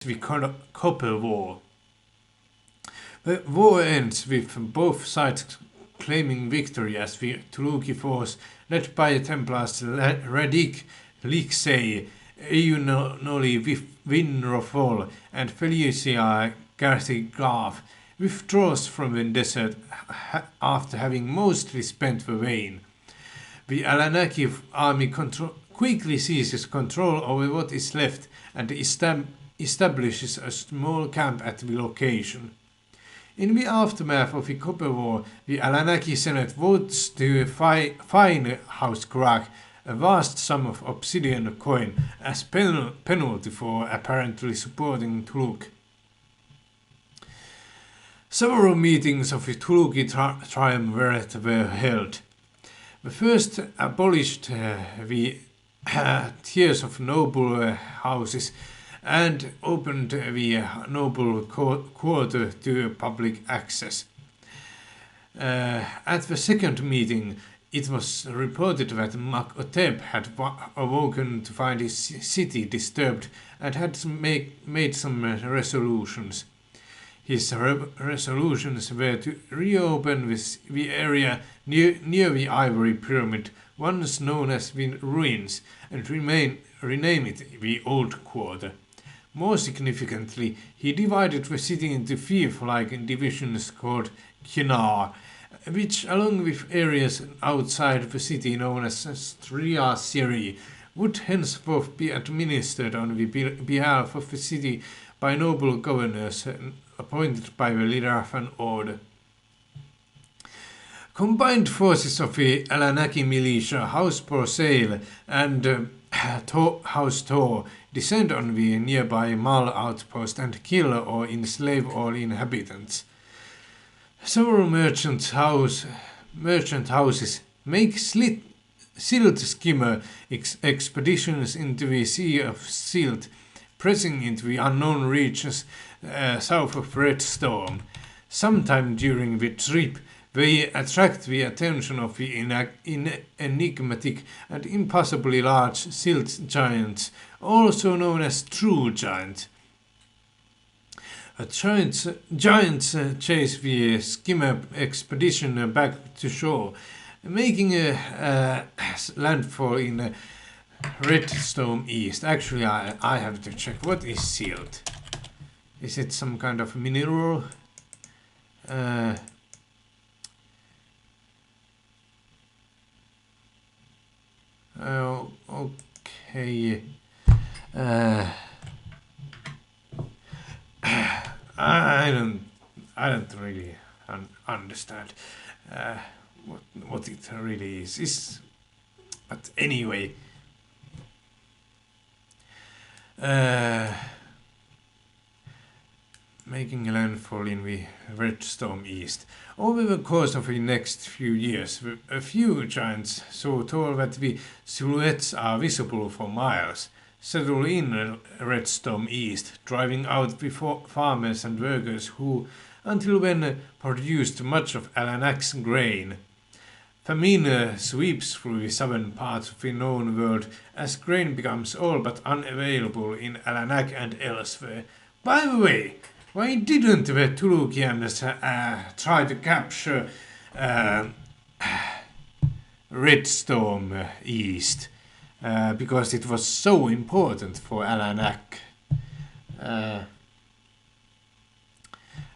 the Copper War. The war ends with both sides claiming victory as the Tuluki force, led by Templars Radic, Lixei, Eunoli Winrofol, and Felicia Garthigraf, withdraws from the desert after having mostly spent the vein. The Alanaki army quickly seizes control over what is left and establishes a small camp at the location. In the aftermath of the Copper War, the Alanaki Senate votes to fine House Krag a vast sum of obsidian coin as penalty for apparently supporting Tuluk. Several meetings of the Tuluki triumvirate were held. The first abolished the tiers of noble houses and opened the noble quarter to public access. At the second meeting, it was reported that Makotep had awoken to find his city disturbed and had made some resolutions. His resolutions were to reopen the area near the Ivory Pyramid, once known as the Ruins, and rename it the Old Quarter. More significantly, he divided the city into fief-like divisions called Kinar, which, along with areas outside the city known as Stria Siri, would henceforth be administered on the behalf of the city by noble governors appointed by the Lirafan order. Combined forces of the Alanaki militia, House Porcale, and House Tor descend on the nearby Mal outpost and kill or enslave all inhabitants. Several merchant houses make silt skimmer expeditions into the Sea of Silt, pressing into the unknown regions south of Red Storm. Sometime during the trip, they attract the attention of the enigmatic and impossibly large silt giants, also known as true giants. Giants chase the skimmer expedition back to shore, making a landfall in Redstone East. Actually, I have to check. What is silt? Is it some kind of mineral? Okay. I don't really understand what it really is. But anyway, making a landfall in the Redstone East. Over the course of the next few years, a few giants, so tall that the silhouettes are visible for miles, settle in Redstone East, driving out the farmers and workers who, until then, produced much of Alanak's grain. Famine sweeps through the southern parts of the known world as grain becomes all but unavailable in Alanak and elsewhere. By the way, why didn't the Tulukians try to capture Redstone East? Because it was so important for Alanak.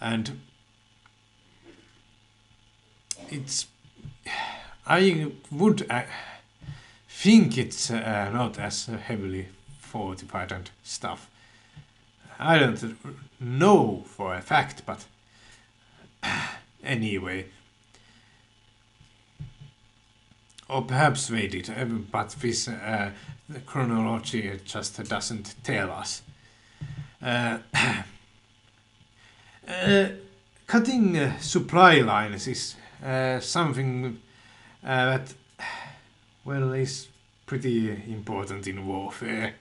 And it's... I would think it's not as heavily fortified and stuff. I don't know for a fact, but anyway. Or perhaps they did, but this the chronology just doesn't tell us. Cutting supply lines is something that, well, is pretty important in warfare.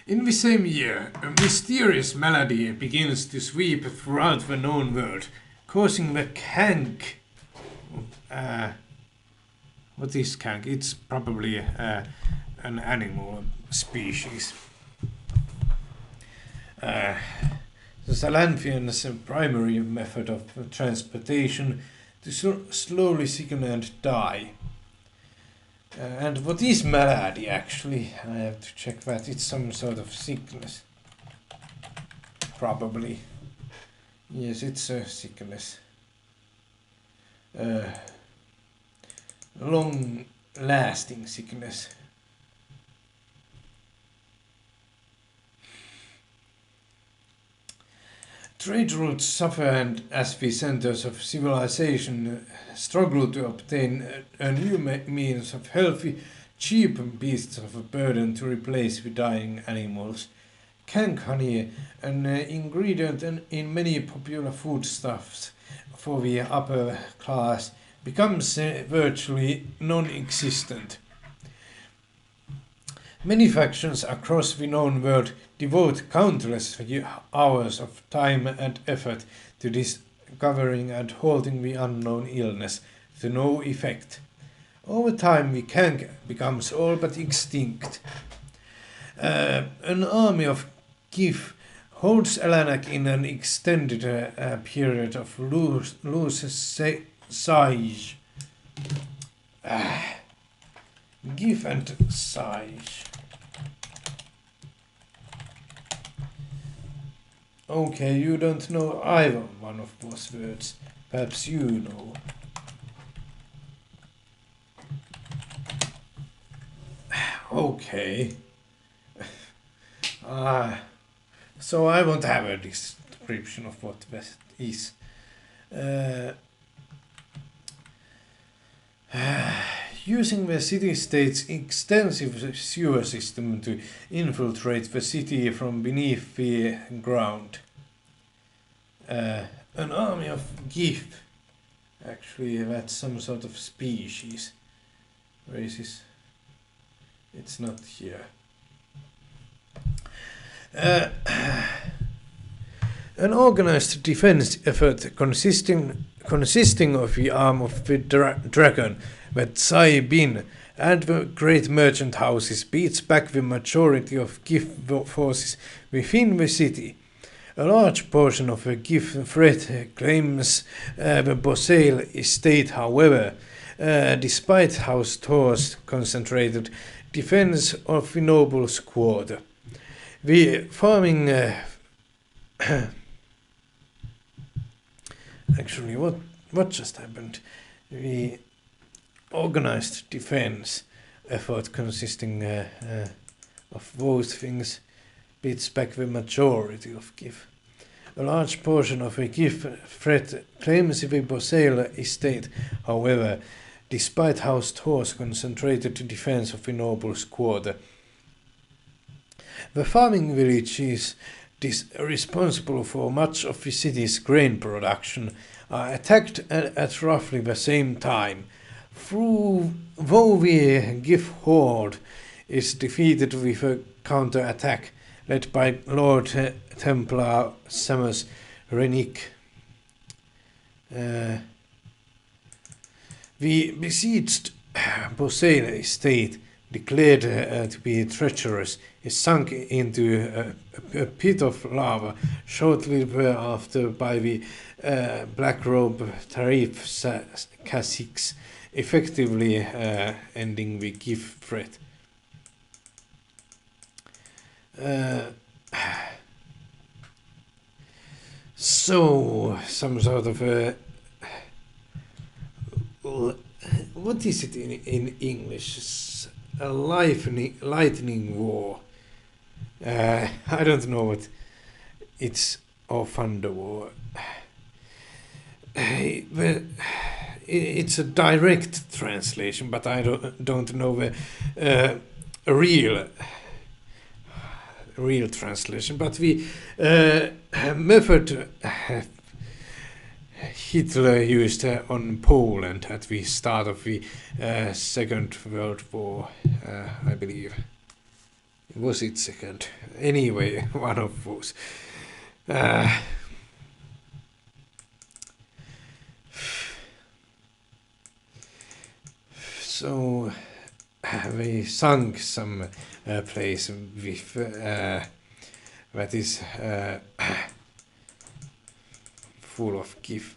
In the same year, a mysterious malady begins to sweep throughout the known world, causing the Kank. What is Kank? It's probably an animal species. Uh, the Salanfians' primary method of transportation to slowly sicken and die. And what is malady actually? I have to check that. It's some sort of sickness. Probably. Yes, it's a sickness. Long-lasting sickness. Trade routes suffer, and as the centers of civilization struggle to obtain a new means of healthy, cheap beasts of burden to replace the dying animals, kank honey, an ingredient in many popular foodstuffs for the upper class, becomes virtually non-existent. Many factions across the known world devote countless hours of time and effort to discovering and halting the unknown illness, to no effect. Over time, the kank becomes all but extinct. An army of Gif holds Alanak in an extended period of loose siege. Gif and siege. Okay, you don't know either one of those words. Perhaps you know. Okay. So I won't have a description of what that is. Using the city-state's extensive sewer system to infiltrate the city from beneath the ground. An army of Gif. Actually, that's some sort of species. Where is this? It's not here. An organized defense effort consisting of the arm of the dragon, that Tsai Bin, and the great merchant houses beats back the majority of Gif forces within the city. A large portion of the Gif threat claims the Bosale estate, however, despite House Thor's concentrated defense of the nobles' quarter. The farming... actually, what just happened? The organized defense effort consisting of those things beats back the majority of Gif. A large portion of the Gif threat claims the Bosale estate, however, despite House Thor's concentrated defense of the nobles' quarter. The farming village is responsible for much of the city's grain production, are attacked at roughly the same time. Though the Gif horde is defeated with a counter-attack led by Lord Templar Samus Renick. The besieged Bosale estate, declared to be treacherous, is sunk into a pit of lava shortly thereafter by the Black Robe Tariff Caciques, effectively ending the Gif threat. So, some sort of what is it in English? A lightning war. I don't know what it's, or thunder war. It's a direct translation, but I don't know the real translation. But the method Hitler used on Poland at the start of the Second World War, I believe. Was it second? Anyway, one of those. So they sunk some place with that is full of GIF.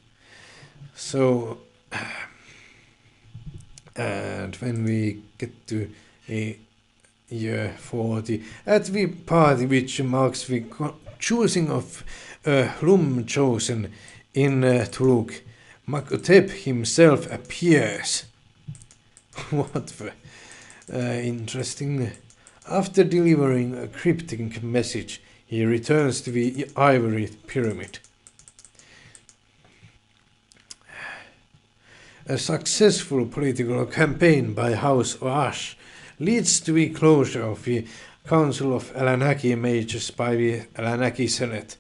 So, and when we get to a year 40, at the party which marks the choosing of Hlum chosen in Tuluk, Makotep himself appears. What the interesting. After delivering a cryptic message, he returns to the Ivory Pyramid. A successful political campaign by House Oash leads to the closure of the Council of Alanaki Mages by the Alanaki Senate.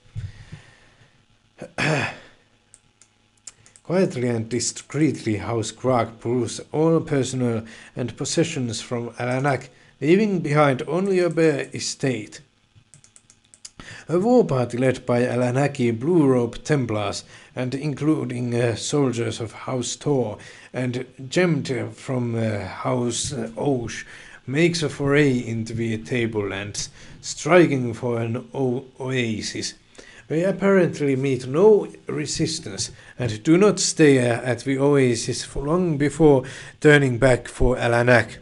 Quietly and discreetly, House Krag pulls all personnel and possessions from Alanak, leaving behind only a bare estate. A war party led by Alanaki Blue Robe Templars and including soldiers of House Tor and gemmed from House Osh makes a foray into the tablelands, striking for an oasis. They apparently meet no resistance and do not stay at the oasis for long before turning back for Alanak.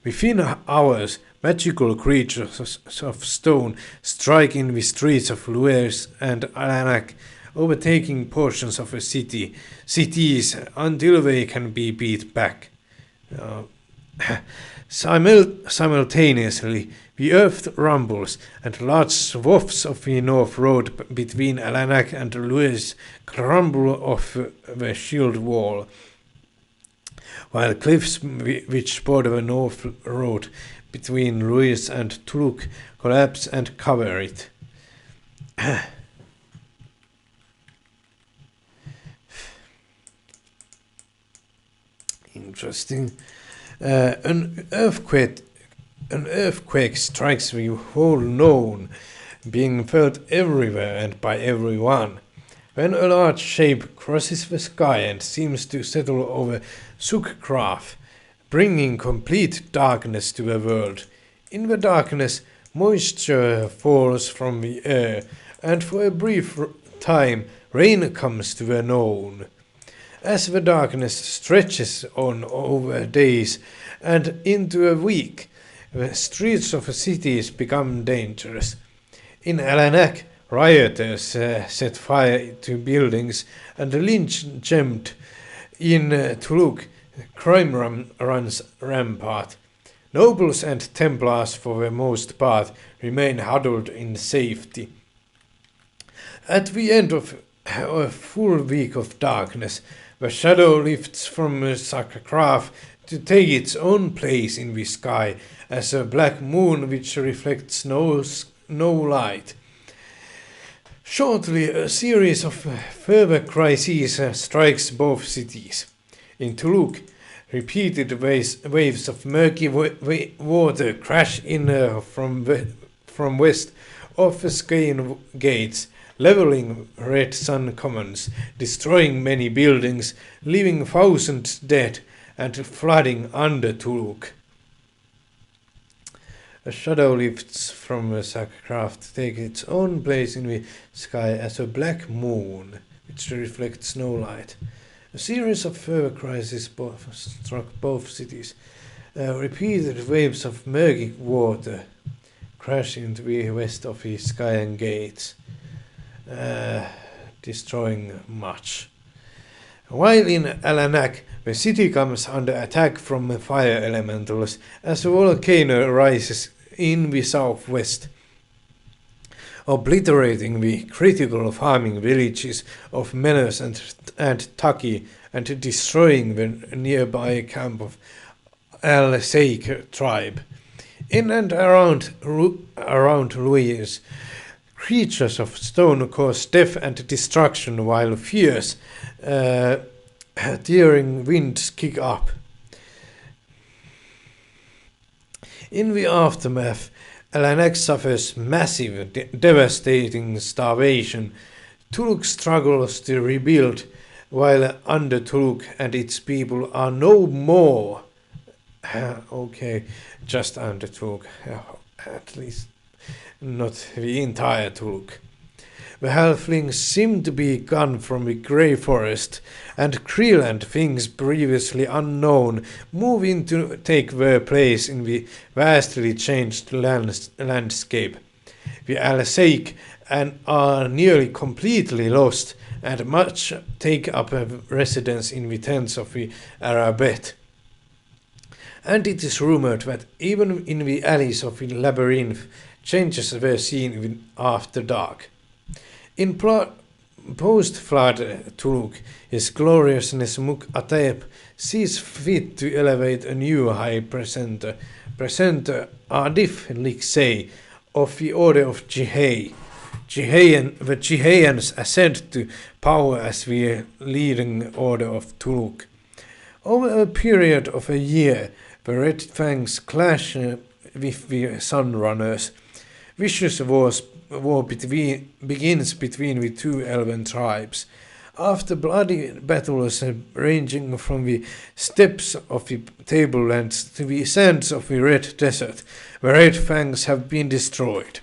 Within hours, magical creatures of stone strike in the streets of Luers and Alanak, overtaking portions of the cities until they can be beat back. Simultaneously, the earth rumbles, and large swaths of the North Road between Alanak and Luers crumble off the shield wall, while cliffs which border the North Road between Luers and Tuluk collapse and cover it. Interesting. An earthquake strikes the whole known, being felt everywhere and by everyone. When a large shape crosses the sky and seems to settle over Sukkraf, bringing complete darkness to the world. In the darkness, moisture falls from the air, and for a brief time, rain comes to the known. As the darkness stretches on over days and into a week, the streets of the cities become dangerous. In Alanak, rioters set fire to buildings and lynch gemmed. In Tuluk, crime runs rampart. Nobles and Templars, for the most part, remain huddled in safety. At the end of a full week of darkness, the shadow lifts from Sukkraf to take its own place in the sky as a black moon which reflects no light. Shortly, a series of further crises strikes both cities. In Tuluk, repeated waves of murky water crash in from west of the Skain gates, leveling Red Sun Commons, destroying many buildings, leaving thousands dead, and flooding under Tuluk. A shadow lifts from the Sukkraf to take its own place in the sky as a black moon, which reflects no light. A series of further crises struck both cities. Repeated waves of murky water crash into the west of the Skayan gates, destroying much. While in Alanak, the city comes under attack from the fire elementals as a volcano rises in the southwest, obliterating the critical farming villages of Menos and Taki and destroying the nearby camp of Al-Seik tribe. In and around Luis, creatures of stone cause death and destruction while fierce, tearing winds kick up. In the aftermath, Alanak suffers massive, devastating starvation. Tuluk struggles to rebuild, while under Tuluk and its people are no more. Okay, just under Tuluk, at least. not the entire Tuluk. The halflings seem to be gone from the grey forest, and Creeland things previously unknown move in to take their place in the vastly changed landscape. The Alsaik and are nearly completely lost, and much take up a residence in the tents of the Arabet. And it is rumored that even in the alleys of the labyrinth, changes were seen after dark. In post-flood Tuluk, His Gloriousness Muk-Atep sees fit to elevate a new high presenter Adif Liksei of the Order of Jihei. The Jiheians ascend to power as the leading order of Tuluk. Over a period of a year, the Red Fangs clash with the Sunrunners. Vicious war begins between the two elven tribes. After bloody battles ranging from the steppes of the tablelands to the sands of the Red Desert, the Red Fangs have been destroyed.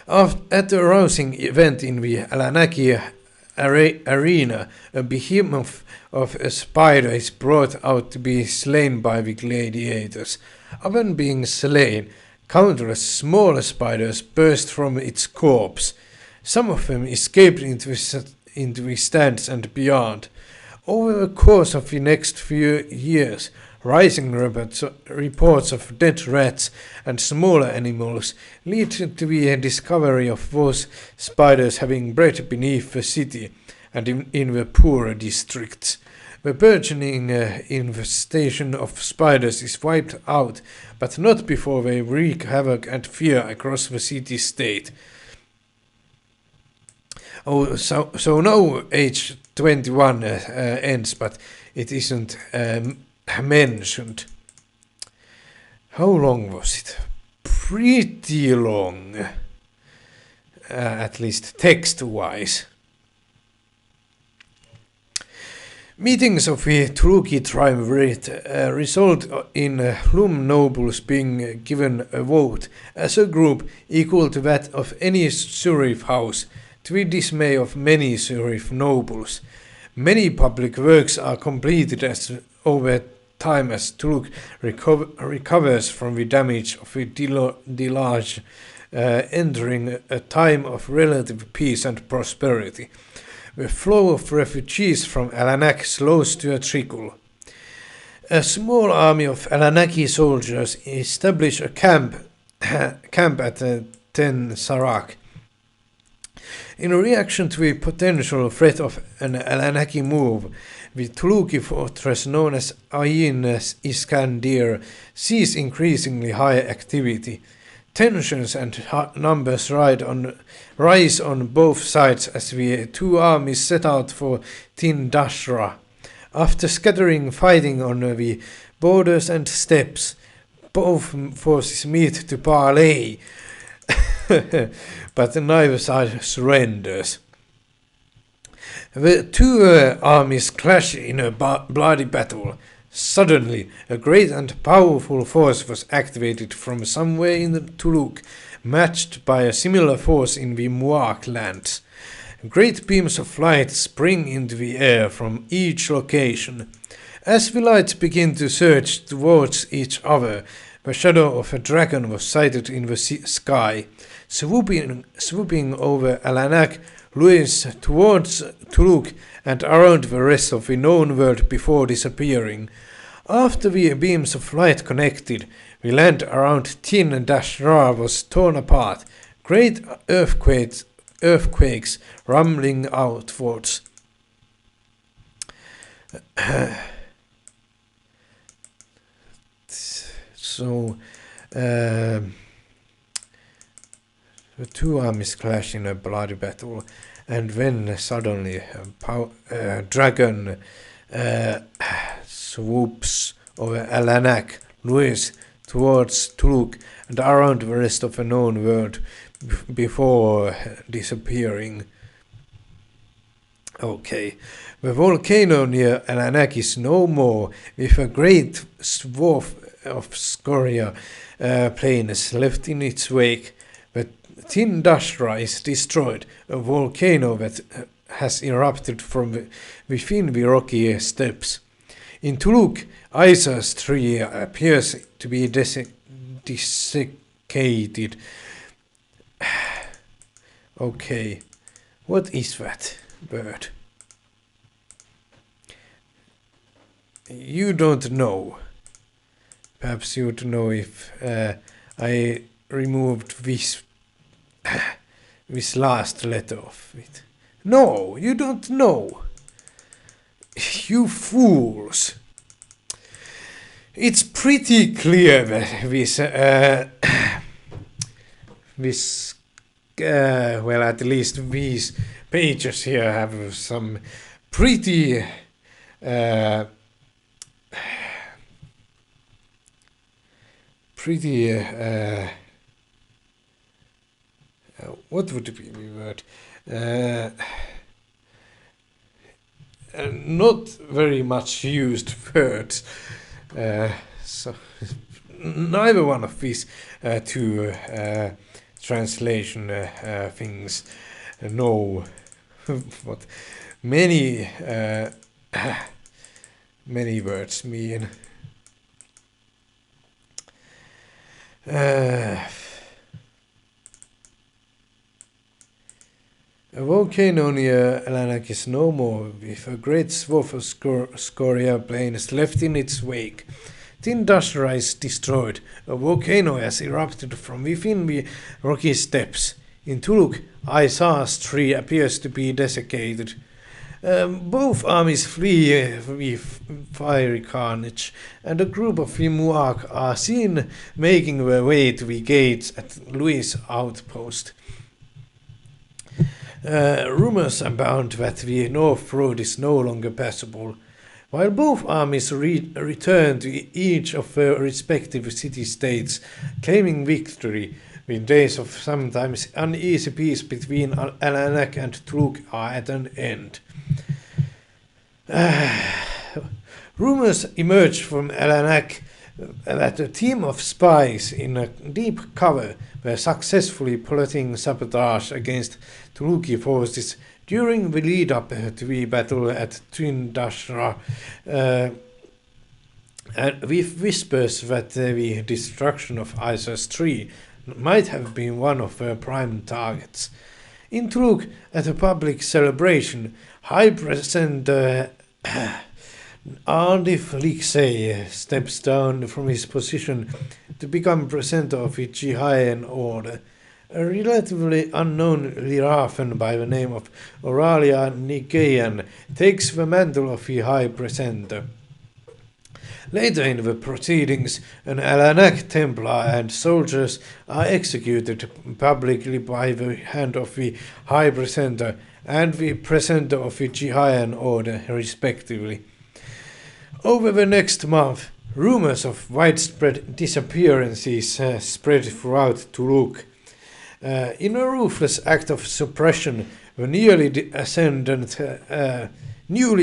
At a rousing event in the Alanaki arena, a behemoth of a spider is brought out to be slain by the gladiators. Upon being slain, countless smaller spiders burst from its corpse. Some of them escaped into the stands and beyond. Over the course of the next few years, rising reports of dead rats and smaller animals lead to the discovery of those spiders having bred beneath the city and in the poorer districts. The burgeoning infestation of spiders is wiped out, but not before they wreak havoc and fear across the city-state. So now age 21 ends, but it isn't mentioned. How long was it? Pretty long, at least text-wise. Meetings of the Tuluki triumvirate result in Hlum nobles being given a vote as a group equal to that of any Surif house, to the dismay of many Surif nobles. Many public works are completed over time as Tuluk recovers from the damage of the deluge, entering a time of relative peace and prosperity. The flow of refugees from Alanak slows to a trickle. A small army of Alanaki soldiers establish a camp at Ten Sarak. In reaction to the potential threat of an Alanaki move, the Tuluki fortress known as Ain Iskandir sees increasingly high activity. Tensions and numbers rise on both sides as the two armies set out for Tindashra. After scattering fighting on the borders and steppes, both forces meet to parley, but neither side surrenders. The two armies clash in a bloody battle. Suddenly, a great and powerful force was activated from somewhere in the Tuluk, matched by a similar force in the Muak lands. Great beams of light spring into the air from each location. As the lights begin to surge towards each other, the shadow of a dragon was sighted in the sky, swooping over Alanak, Luis towards Tuluk and around the rest of the known world before disappearing. After the beams of light connected, the land around Tin-Ra was torn apart, great earthquakes rumbling outwards. So, the two armies clash in a bloody battle, and then suddenly a dragon swoops over Alanak, Luis towards Tuluk and around the rest of the known world before disappearing. Okay, the volcano near Alanak is no more, with a great swath of scoria planes left in its wake, but Tindashra is destroyed, a volcano that has erupted from within the rocky steppes. In Tuluk, Isa's tree appears to be desiccated. Okay, what is that bird? You don't know. Perhaps you'd know if I removed this last letter of it. No, you don't know. You fools. It's pretty clear that well, at least these pages here have some pretty what would be the word? Not very much used words. So neither one of these two translation things know what many words mean. A volcano near Alanak is no more, with a great swath of scoria plains left in its wake. Tindashra is destroyed. A volcano has erupted from within the rocky steppes. In Tuluk, Isa's tree appears to be desiccated. Both armies flee with fiery carnage, and a group of Vimuak are seen making their way to the gates at Louis' outpost. Rumors abound that the North Road is no longer passable. While both armies return to each of their respective city-states, claiming victory, the days of sometimes uneasy peace between Alanak and Truk are at an end. Rumors emerge from Alanak that a team of spies in a deep cover were successfully plotting sabotage against Turuki forces during the lead-up to the battle at Tindashra, with whispers that the destruction of Isa's tree might have been one of their prime targets. In Turuk, at a public celebration, High President Ardif Liksey steps down from his position to become presenter of the Jihayan Order. A relatively unknown Lirafen by the name of Auralia Nikean takes the mantle of the High Presenter. Later in the proceedings, an Alanak Templar and soldiers are executed publicly by the hand of the High Presenter and the Presenter of the Jihayan Order, respectively. Over the next month, rumors of widespread disappearances spread throughout Turuk. In a ruthless act of suppression, the newly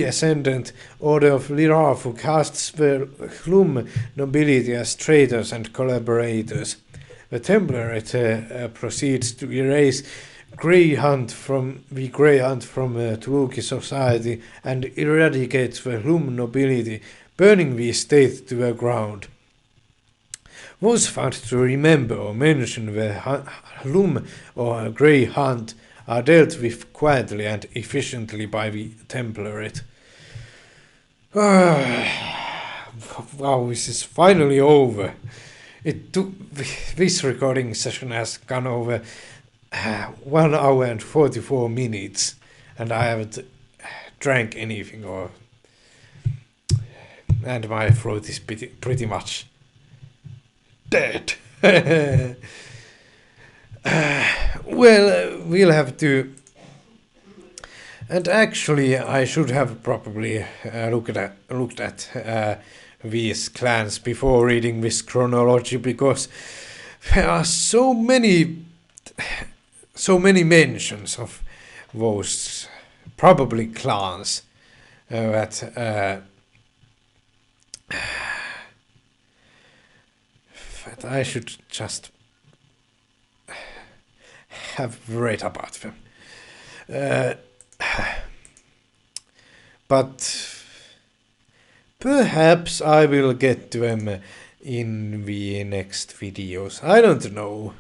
ascendant Order of Lirafu casts the Hlum nobility as traitors and collaborators. The Template proceeds to erase Grey Hunt from Turuki society and eradicates the Hlum nobility, burning the estate to the ground. Those found to remember or mention the Hlum or Grey Hunt are dealt with quietly and efficiently by the Template. Wow, this is finally over. This recording session has gone over 1 hour and 44 minutes, and I haven't drank anything, and my throat is pretty much dead. Well, we'll have to. And actually, I should have probably looked at these clans before reading this chronology, because there are so many mentions of those probably clans that that I should just have read about them. But perhaps I will get to them in the next videos. I don't know.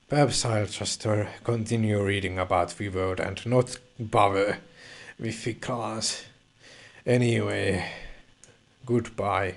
Perhaps I'll just continue reading about the world and not bother with the class. Anyway, goodbye.